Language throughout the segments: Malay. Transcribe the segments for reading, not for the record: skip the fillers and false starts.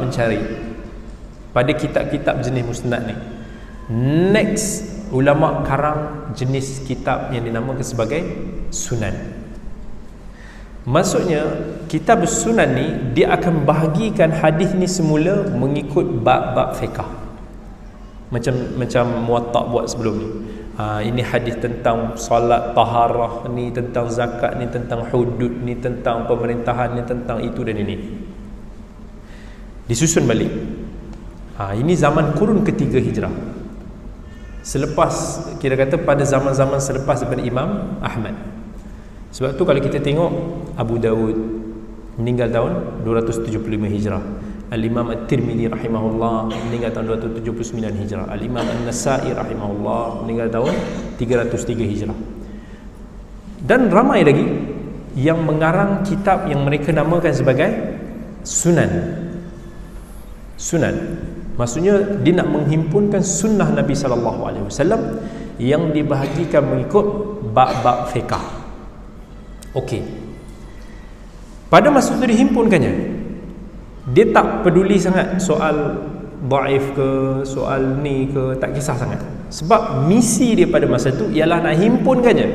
mencari pada kitab-kitab jenis musnad ni. Next, ulama karang jenis kitab yang dinamakan sebagai sunan. Maksudnya kitab sunan ni dia akan bahagikan hadis ni semula mengikut bab-bab fiqh. Macam Muwatta buat sebelum ni. Ini hadis tentang solat, taharah, ni tentang zakat, ni tentang hudud, ni tentang pemerintahan, ni tentang itu dan ini. Disusun balik. Ini zaman kurun ketiga hijrah. Selepas, kira kata pada zaman-zaman selepas daripada Imam Ahmad. Sebab tu kalau kita tengok Abu Dawud meninggal tahun 275 hijrah. Al-Imam At-Tirmidzi rahimahullah meninggal tahun 279 hijrah. Al-Imam An-Nasa'i rahimahullah meninggal tahun 303 hijrah. Dan ramai lagi yang mengarang kitab yang mereka namakan sebagai sunan. Sunan maksudnya dia nak menghimpunkan sunnah Nabi SAW yang dibahagikan mengikut bab-bab fiqh. Okey. Pada masa itu dihimpunkannya, dia tak peduli sangat soal dhaif ke, soal ni ke, tak kisah sangat. Sebab misi dia pada masa itu ialah nak himpunkannya.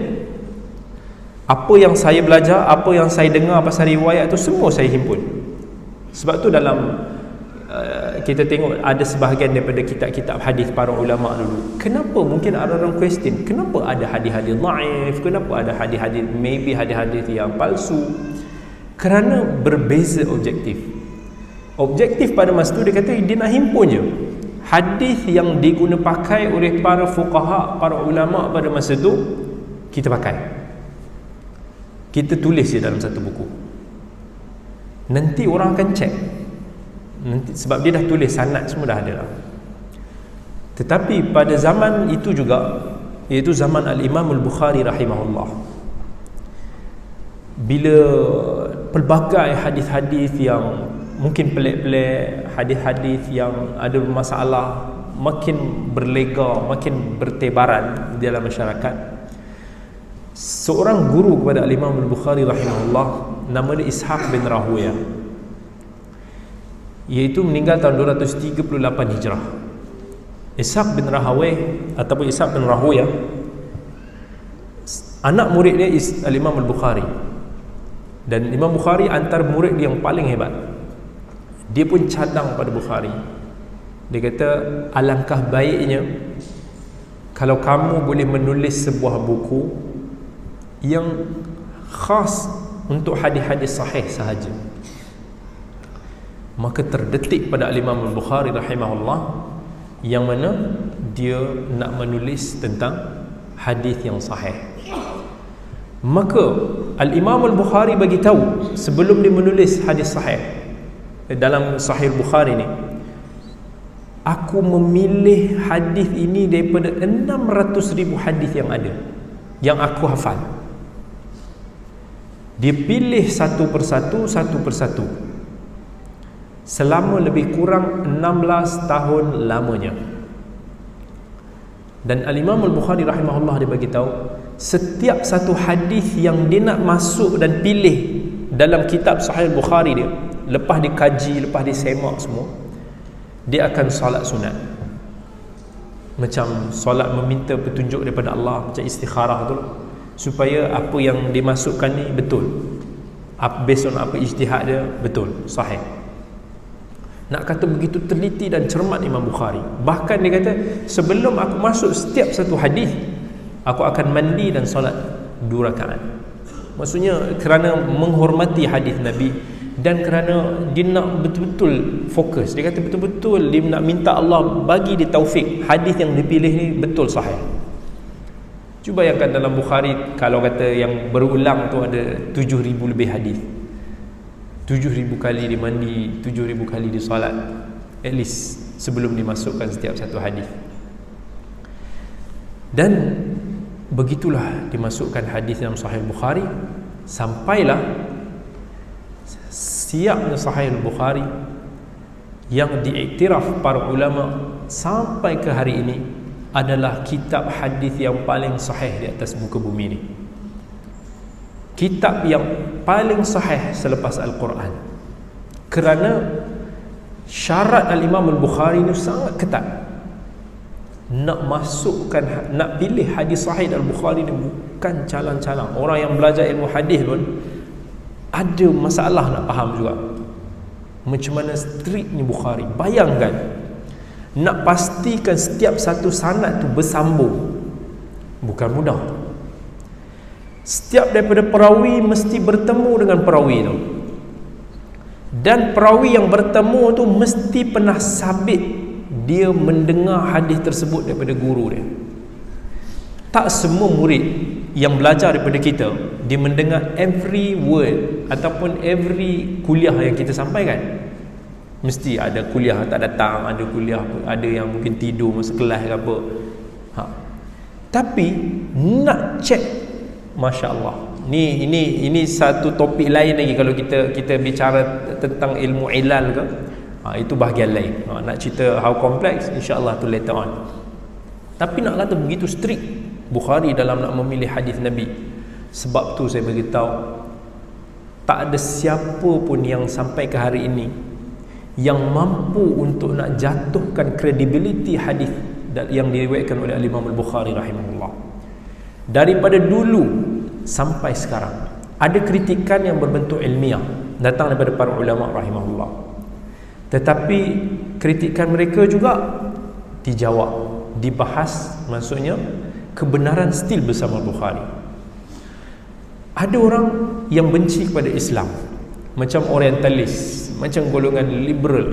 Apa yang saya belajar, apa yang saya dengar pasal riwayat tu semua saya himpun. Sebab tu dalam kita tengok ada sebahagian daripada kitab-kitab hadis para ulama dulu. Kenapa mungkin ada orang question, kenapa ada hadis-hadis dhaif, kenapa ada hadis-hadis maybe hadis-hadis yang palsu? Kerana berbeza objektif. Objektif pada masa tu dia kata dia nak himpun je hadis yang diguna pakai oleh para fuqaha, para ulama pada masa tu, kita pakai. Kita tulis je dalam satu buku. Nanti orang akan check. Nanti, sebab dia dah tulis sanad semua dah ada lah. Tetapi pada zaman itu juga, iaitu zaman Al-Imam Al-Bukhari rahimahullah, bila pelbagai hadis-hadis yang mungkin pelik-pelik, hadis-hadis yang ada masalah makin berlega, makin bertebaran di dalam masyarakat, seorang guru kepada Al-Imam Al-Bukhari rahimahullah nama dia Ishaq bin Rahuyah, iaitu meninggal tahun 238 hijrah. Ishaq bin Rahawayh ataupun Ishaq bin Rahuyah, anak murid dia Al-Imam Al-Bukhari, dan Imam Bukhari antara murid dia yang paling hebat. Dia pun cadang pada Bukhari. Dia kata alangkah baiknya kalau kamu boleh menulis sebuah buku yang khas untuk hadis-hadis sahih sahaja. Maka terdetik pada Al-Imam Al-Bukhari rahimahullah yang mana dia nak menulis tentang hadis yang sahih. Maka Al-Imam Al-Bukhari bagi tahu sebelum dia menulis hadis sahih dalam Sahih Bukhari ni, aku memilih hadis ini daripada 600,000 hadis yang ada, yang aku hafal. Dia pilih satu persatu selama lebih kurang 16 tahun lamanya. Dan Al-Imam Al-Bukhari rahimahullah dia bagi tahu setiap satu hadis yang dia nak masuk dan pilih dalam kitab Sahih Bukhari dia, lepas dikaji, lepas disemak semua, dia akan solat sunat. Macam solat meminta petunjuk daripada Allah, macam istikharah tu, supaya apa yang dimasukkan ni betul, based on apa ijtihad dia, betul, sahih. Nak kata begitu teliti dan cermat Imam Bukhari. Bahkan dia kata sebelum aku masuk setiap satu hadis, aku akan mandi dan solat 2 rakaat. Maksudnya kerana menghormati hadis Nabi dan kerana dia nak betul-betul fokus. Dia kata betul-betul dia nak minta Allah bagi dia taufik hadis yang dipilih ni betul sahih. Cuba bayangkan dalam Bukhari, kalau kata yang berulang tu ada 7,000 lebih hadis, 7,000 kali dia mandi, 7,000 kali dia solat, at least sebelum dimasukkan setiap satu hadis. Dan begitulah dimasukkan hadis dalam Sahih Bukhari, sampailah siapnya Sahih Bukhari yang diiktiraf para ulama sampai ke hari ini adalah kitab hadis yang paling sahih di atas muka bumi ini. Kitab yang paling sahih selepas Al-Quran, kerana Syarat Al-Imam Al-Bukhari ni sangat ketat. Nak pilih hadis sahih Al-Bukhari ni bukan calang-calang. Orang yang belajar ilmu hadis pun ada masalah nak faham juga macam mana striknya Bukhari. Bayangkan, nak pastikan setiap satu sanad tu bersambung, bukan mudah. Setiap daripada perawi mesti bertemu dengan perawi tu, dan perawi yang bertemu tu mesti pernah sabit dia mendengar hadis tersebut daripada guru dia. Tak semua murid yang belajar daripada kita dia mendengar every word ataupun every kuliah yang kita sampaikan. Mesti ada kuliah tak datang, ada kuliah ada yang mungkin tidur masa kelas ke apa. Tapi nak cek, masya-Allah. Ini satu topik lain lagi kalau kita bicara tentang ilmu ilal ke. Itu bahagian lain. Nak cerita how complex, insya-Allah tu later on. Tapi nak kata begitu strict Bukhari dalam nak memilih hadis Nabi. Sebab tu saya beritahu, tak ada siapa pun yang sampai ke hari ini yang mampu untuk nak jatuhkan credibility hadis yang diriwayatkan oleh Imam Al-Bukhari rahimahullah. Daripada dulu sampai sekarang ada kritikan yang berbentuk ilmiah datang daripada para ulama rahimahullah. Tetapi kritikan mereka juga dijawab, dibahas, maksudnya kebenaran still bersama Bukhari. Ada orang yang benci kepada Islam, macam orientalis, macam golongan liberal,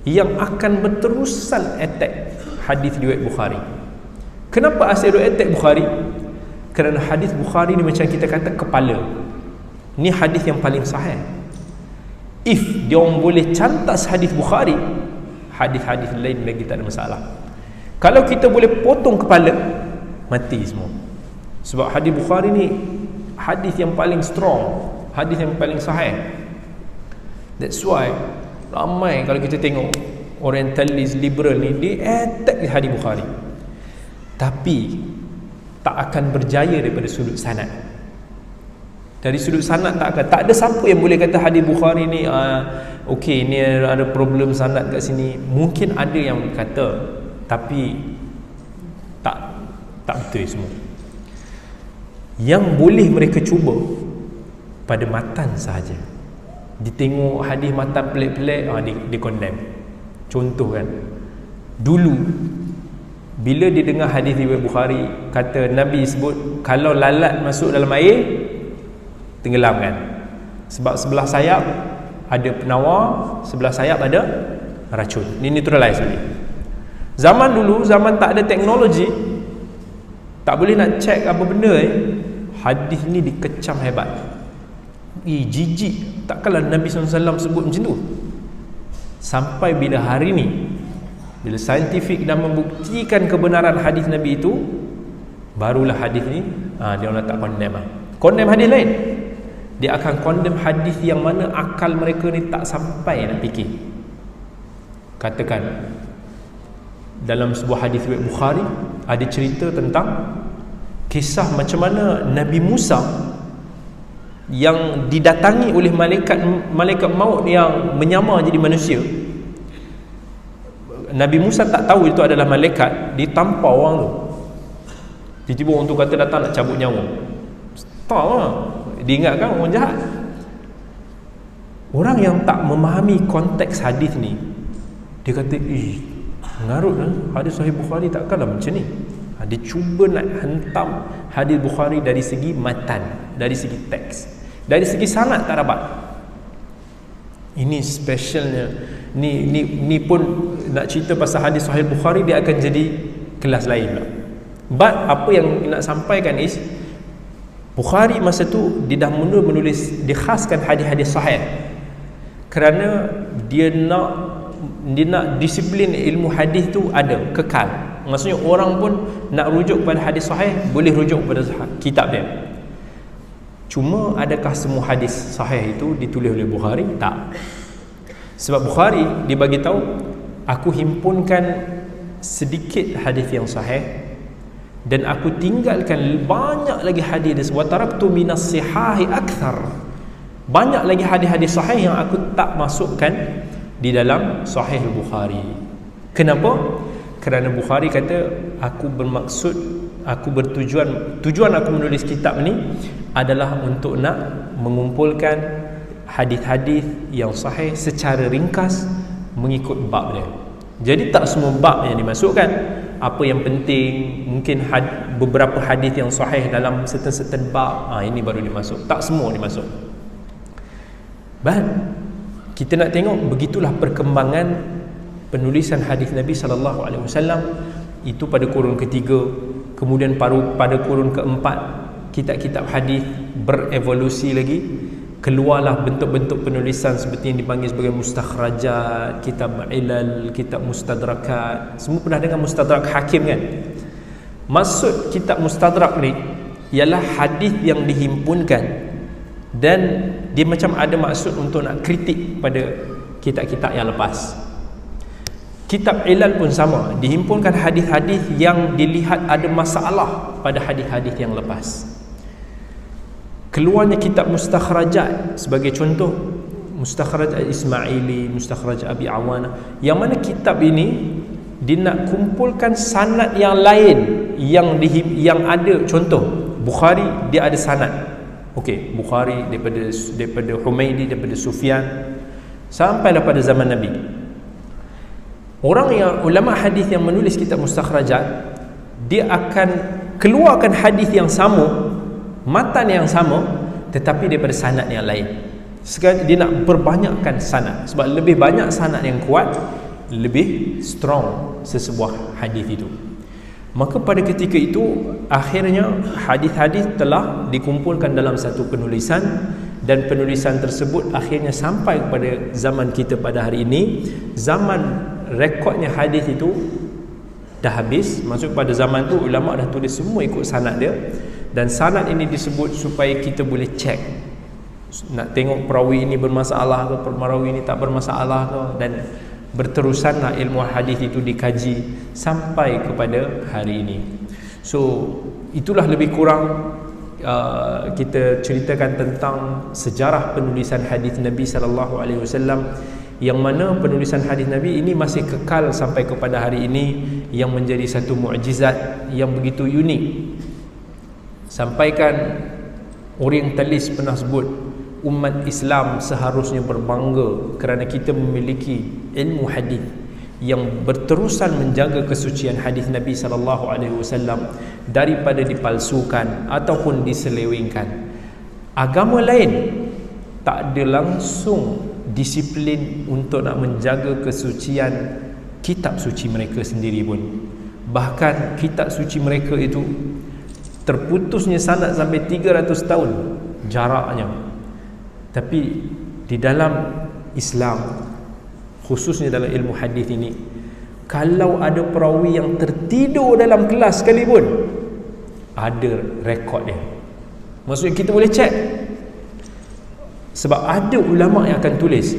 yang akan berterusan attack hadis riwayat Bukhari. Kenapa asyik attack Bukhari? Kerana hadis Bukhari ni macam kita kata kepala. Ni hadis yang paling sahih. If dia orang boleh cantas hadis Bukhari, hadis-hadis lain lagi tak ada masalah. Kalau kita boleh potong kepala, mati semua. Sebab hadis Bukhari ni hadis yang paling strong, hadis yang paling sahih. That's why ramai kalau kita tengok orientalis liberal ni, dia attack hadis Bukhari, tapi tak akan berjaya daripada sudut sanad. Dari sudut sanad tak ada siapa yang boleh kata hadis Bukhari ni okey, ni ada problem sanad kat sini. Mungkin ada yang kata, tapi tak betul semua. Yang boleh mereka cuba pada matan sahaja. Ditengok hadis matan pelik-pelik, dia condemn. Contoh kan, dulu bila dia dengar hadis riwayat Bukhari kata Nabi sebut kalau lalat masuk dalam air tenggelamkan, sebab sebelah sayap ada penawar, sebelah sayap ada racun. Ini neutralize balik. Zaman dulu, zaman tak ada teknologi, tak boleh nak check apa benda hadis ni dikecam hebat. Jijik, takkanlah Nabi SAW sebut macam tu. Sampai bila hari ni, bila saintifik dah membuktikan kebenaran hadis Nabi itu, barulah hadis ni dia orang tak condemn. Condemn hadis lain, dia akan condemn hadis yang mana akal mereka ni tak sampai nak fikir. Katakan dalam sebuah hadis riwayat Bukhari ada cerita tentang kisah macam mana Nabi Musa yang didatangi oleh malaikat maut yang menyamar jadi manusia. Nabi Musa tak tahu itu adalah malaikat, ditampar orang tu. Tiba-tiba orang tu kata datang nak cabut nyawa. Tak lah, dia ingatkan orang jahat. Orang yang tak memahami konteks hadis ni, dia kata mengarut lah, hadis Sahih Bukhari takkanlah macam ni. Dia cuba nak hentam hadis Bukhari dari segi matan, dari segi teks, dari segi sanad tak dapat. Ini specialnya. Ni pun nak cerita pasal hadis Sahih Bukhari, dia akan jadi kelas lain lah. But apa yang nak sampaikan is, Bukhari masa tu dia dah mula menulis, dia khaskan hadis-hadis sahih kerana dia nak disiplin ilmu hadis tu ada kekal. Maksudnya orang pun nak rujuk pada hadis sahih, boleh rujuk pada kitab dia. Cuma adakah semua hadis sahih itu ditulis oleh Bukhari? Tak. Sebab Bukhari dia bagi tahu, aku himpunkan sedikit hadis yang sahih dan aku tinggalkan banyak lagi hadis, wa taraktu minas sihahi akthar. Banyak lagi hadis-hadis sahih yang aku tak masukkan di dalam Sahih Bukhari. Kenapa? Kerana Bukhari kata, tujuan aku menulis kitab ni adalah untuk nak mengumpulkan hadis-hadis yang sahih secara ringkas mengikut bab dia. Jadi tak semua bab yang dimasukkan. Apa yang penting, mungkin beberapa hadis yang sahih dalam certain bab, ini baru dimasuk. Tak semua dimasuk. But kita nak tengok begitulah perkembangan penulisan hadis Nabi SAW. Itu pada kurun ketiga. Kemudian pada kurun keempat, kitab-kitab hadis berevolusi lagi. Keluarlah bentuk-bentuk penulisan seperti yang dipanggil sebagai mustakhrajat, kitab ilal, kitab mustadrakat. Semua pernah dengar mustadrak Hakim kan? Maksud kitab mustadrak ni ialah hadis yang dihimpunkan, dan dia macam ada maksud untuk nak kritik pada kitab-kitab yang lepas. Kitab ilal pun sama, dihimpunkan hadis-hadis yang dilihat ada masalah pada hadis-hadis yang lepas. Keluarnya kitab mustakhrajat sebagai contoh, mustakhraj Ismaili, mustakhraj Abi Awana, yang mana kitab ini dia nak kumpulkan sanad yang lain yang ada. Contoh Bukhari, dia ada sanad. Okey, Bukhari daripada Humaidi, daripada Sufyan, sampailah pada zaman Nabi. Ulama hadis yang menulis kitab mustakhrajat, dia akan keluarkan hadis yang sama, matan yang sama, tetapi daripada sanad yang lain. Sekarang dia nak perbanyakkan sanad, sebab lebih banyak sanad yang kuat, lebih strong sesebuah hadis itu. Maka pada ketika itu, akhirnya hadis-hadis telah dikumpulkan dalam satu penulisan, dan penulisan tersebut akhirnya sampai kepada zaman kita pada hari ini. Zaman rekodnya hadis itu dah habis. Maksud pada zaman tu ulama dah tulis semua ikut sanad dia, dan sanad ini disebut supaya kita boleh cek, nak tengok perawi ini bermasalah ke, perawi ini tak bermasalah ke, dan berterusanlah ilmu hadis itu dikaji sampai kepada hari ini. So itulah lebih kurang kita ceritakan tentang sejarah penulisan hadis Nabi SAW, yang mana penulisan hadis Nabi ini masih kekal sampai kepada hari ini, yang menjadi satu mukjizat yang begitu unik. Sampaikan orientalis pernah sebut, umat Islam seharusnya berbangga kerana kita memiliki ilmu hadis yang berterusan menjaga kesucian hadis Nabi SAW daripada dipalsukan ataupun diselewengkan. Agama lain tak ada langsung disiplin untuk nak menjaga kesucian kitab suci mereka sendiri pun. Bahkan kitab suci mereka itu terputusnya sanad sampai 300 tahun jaraknya. Tapi di dalam Islam, khususnya dalam ilmu hadis ini, kalau ada perawi yang tertidur dalam kelas sekalipun, ada rekod dia. Maksudnya kita boleh cek. Sebab ada ulama yang akan tulis,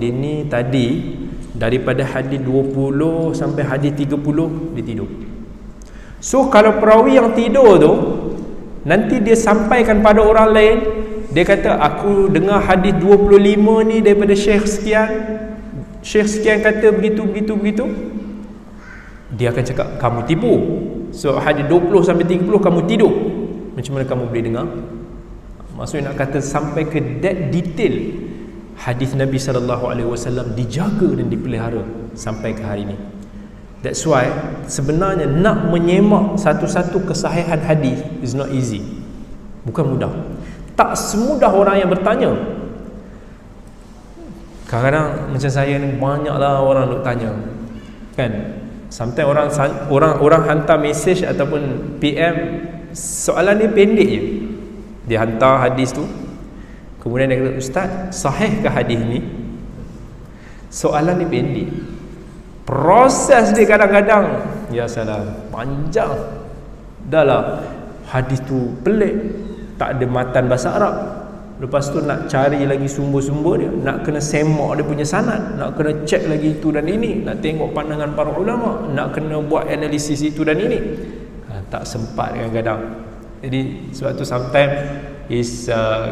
dia ni tadi daripada hadis 20 sampai hadis 30 dia tidur. So kalau perawi yang tidur tu nanti dia sampaikan pada orang lain, dia kata aku dengar hadis 25 ni daripada syekh sekian, syekh sekian kata begitu, dia akan cakap kamu tipu. So hadis 20 sampai 30 kamu tidur. Macam mana kamu boleh dengar? Maksudnya nak kata sampai ke that detail hadis Nabi SAW dijaga dan dipelihara sampai ke hari ini. That's why sebenarnya nak menyemak satu-satu kesahihan hadis is not easy. Bukan mudah. Tak semudah orang yang bertanya. Kadang-kadang macam saya ni, banyaklah orang duk tanya. Kan? Sometimes orang hantar message ataupun PM, soalan ni pendek je. Dia hantar hadis tu, kemudian dia kata, Ustaz, sahih ke hadis ni? Soalan ni pendek. Proses dia kadang-kadang, ya salam, panjang. Dah lah, hadis tu pelik, tak ada matan bahasa Arab. Lepas tu nak cari lagi sumber-sumber dia, nak kena semak dia punya sanad, nak kena cek lagi itu dan ini, nak tengok pandangan para ulama, nak kena buat analisis itu dan ini. Tak sempat kadang-kadang. Jadi sebab tu sometimes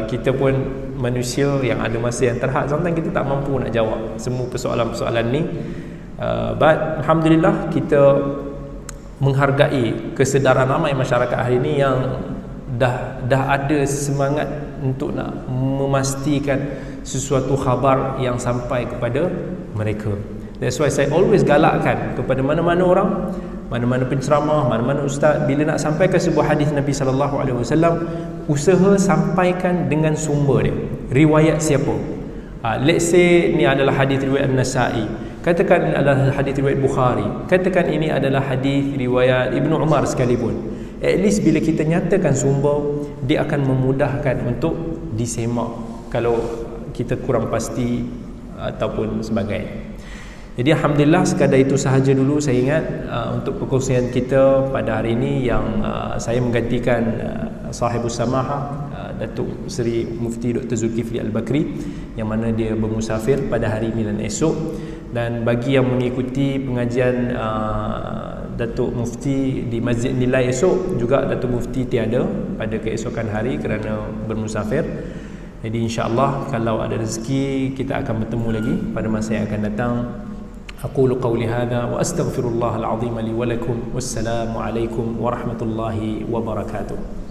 kita pun manusia yang ada masa yang terhad, sometimes kita tak mampu nak jawab semua persoalan-persoalan ni. But Alhamdulillah, kita menghargai kesedaran ramai masyarakat hari ini yang dah ada semangat untuk nak memastikan sesuatu khabar yang sampai kepada mereka. That's why saya always galakkan kepada mana-mana orang, mana-mana penceramah, mana-mana ustaz, bila nak sampaikan sebuah hadis Nabi sallallahu alaihi wasallam, usaha sampaikan dengan sumber dia. Riwayat siapa? Let's say ni adalah hadis riwayat An-Nasa'i, katakan ini adalah hadis riwayat Bukhari, katakan ini adalah hadis riwayat Ibnu Umar sekalipun. At least bila kita nyatakan sumber, dia akan memudahkan untuk disemak kalau kita kurang pasti ataupun sebagainya. Jadi Alhamdulillah, sekadar itu sahaja dulu saya ingat untuk perkongsian kita pada hari ini, yang saya menggantikan sahibus samaha Datuk Seri Mufti Dr. Zulkifli Al-Bakri, yang mana dia bermusafir pada hari ini dan esok. Dan bagi yang mengikuti pengajian Datuk Mufti di Masjid Nilai esok, juga Datuk Mufti tiada pada keesokan hari kerana bermusafir. Jadi insya-Allah kalau ada rezeki kita akan bertemu lagi pada masa yang akan datang. Aqulu qawli hadha wa astaghfirullahal azim li wa lakum. Wassalamu alaikum warahmatullahi wabarakatuh.